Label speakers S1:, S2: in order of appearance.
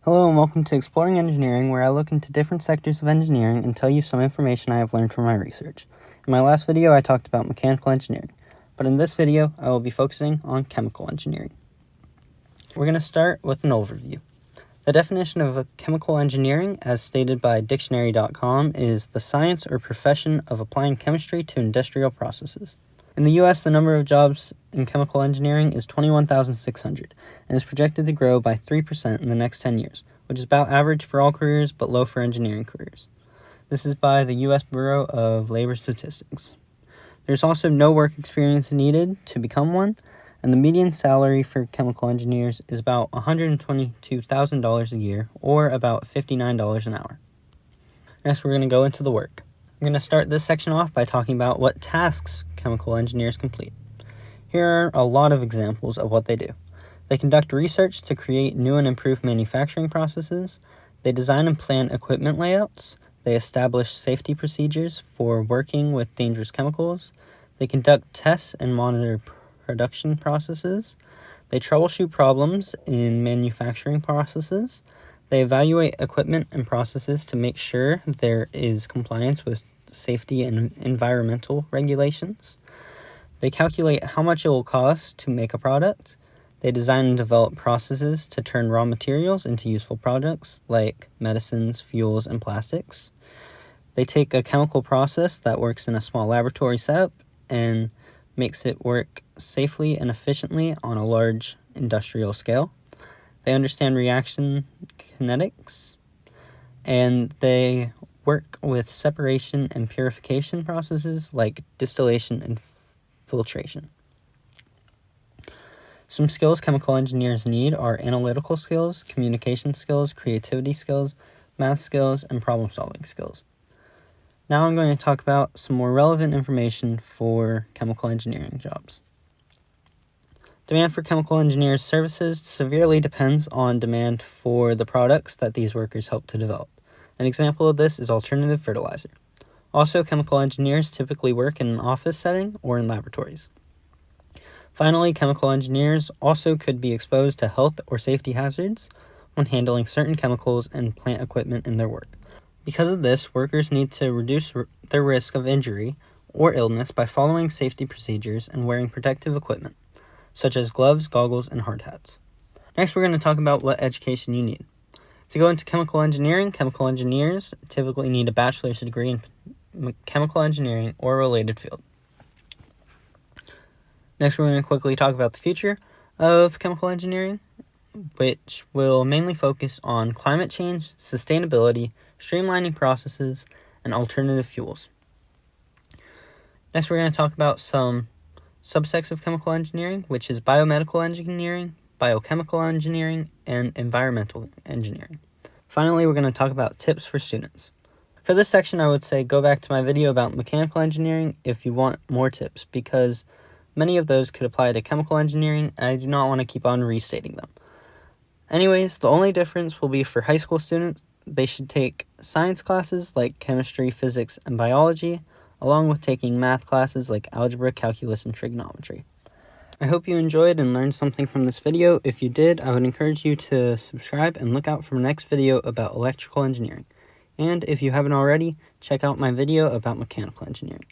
S1: Hello and welcome to Exploring Engineering, where I look into different sectors of engineering and tell you some information I have learned from my research. In my last video, I talked about mechanical engineering, but in this video, I will be focusing on chemical engineering. We're going to start with an overview. The definition of chemical engineering, as stated by dictionary.com, is the science or profession of applying chemistry to industrial processes. In the U.S., the number of jobs in chemical engineering is 21,600 and is projected to grow by 3% in the next 10 years, which is about average for all careers but low for engineering careers. This is by the U.S. Bureau of Labor Statistics. There's also no work experience needed to become one, and the median salary for chemical engineers is about $122,000 a year, or about $59 an hour. Next, we're going to go into the work. I'm going to start this section off by talking about what tasks chemical engineers complete. Here are a lot of examples of what they do. They conduct research to create new and improved manufacturing processes. They design and plan equipment layouts. They establish safety procedures for working with dangerous chemicals. They conduct tests and monitor production processes. They troubleshoot problems in manufacturing processes. They evaluate equipment and processes to make sure there is compliance with safety and environmental regulations. They calculate how much it will cost to make a product. They design and develop processes to turn raw materials into useful products like medicines, fuels, and plastics. They take a chemical process that works in a small laboratory setup and makes it work safely and efficiently on a large industrial scale. They understand reaction kinetics, and they work with separation and purification processes like distillation and filtration. Some skills chemical engineers need are analytical skills, communication skills, creativity skills, math skills, and problem-solving skills. Now I'm going to talk about some more relevant information for chemical engineering jobs. Demand for chemical engineers' services severely depends on demand for the products that these workers help to develop. An example of this is alternative fertilizer. Also, chemical engineers typically work in an office setting or in laboratories. Finally, chemical engineers also could be exposed to health or safety hazards when handling certain chemicals and plant equipment in their work. Because of this, workers need to reduce their risk of injury or illness by following safety procedures and wearing protective equipment, such as gloves, goggles, and hard hats. Next, we're going to talk about what education you need. To go into chemical engineers typically need a bachelor's degree in chemical engineering or a related field. Next, we're going to quickly talk about the future of chemical engineering, which will mainly focus on climate change, sustainability, streamlining processes, and alternative fuels. Next, we're going to talk about some subsects of chemical engineering, which is biomedical engineering, biochemical engineering, and environmental engineering. Finally, we're going to talk about tips for students. For this section, I would say go back to my video about mechanical engineering if you want more tips, because many of those could apply to chemical engineering, and I do not want to keep on restating them. Anyways, the only difference will be for high school students. They should take science classes like chemistry, physics, and biology, along with taking math classes like algebra, calculus, and trigonometry. I hope you enjoyed and learned something from this video. If you did, I would encourage you to subscribe and look out for my next video about electrical engineering. And if you haven't already, check out my video about mechanical engineering.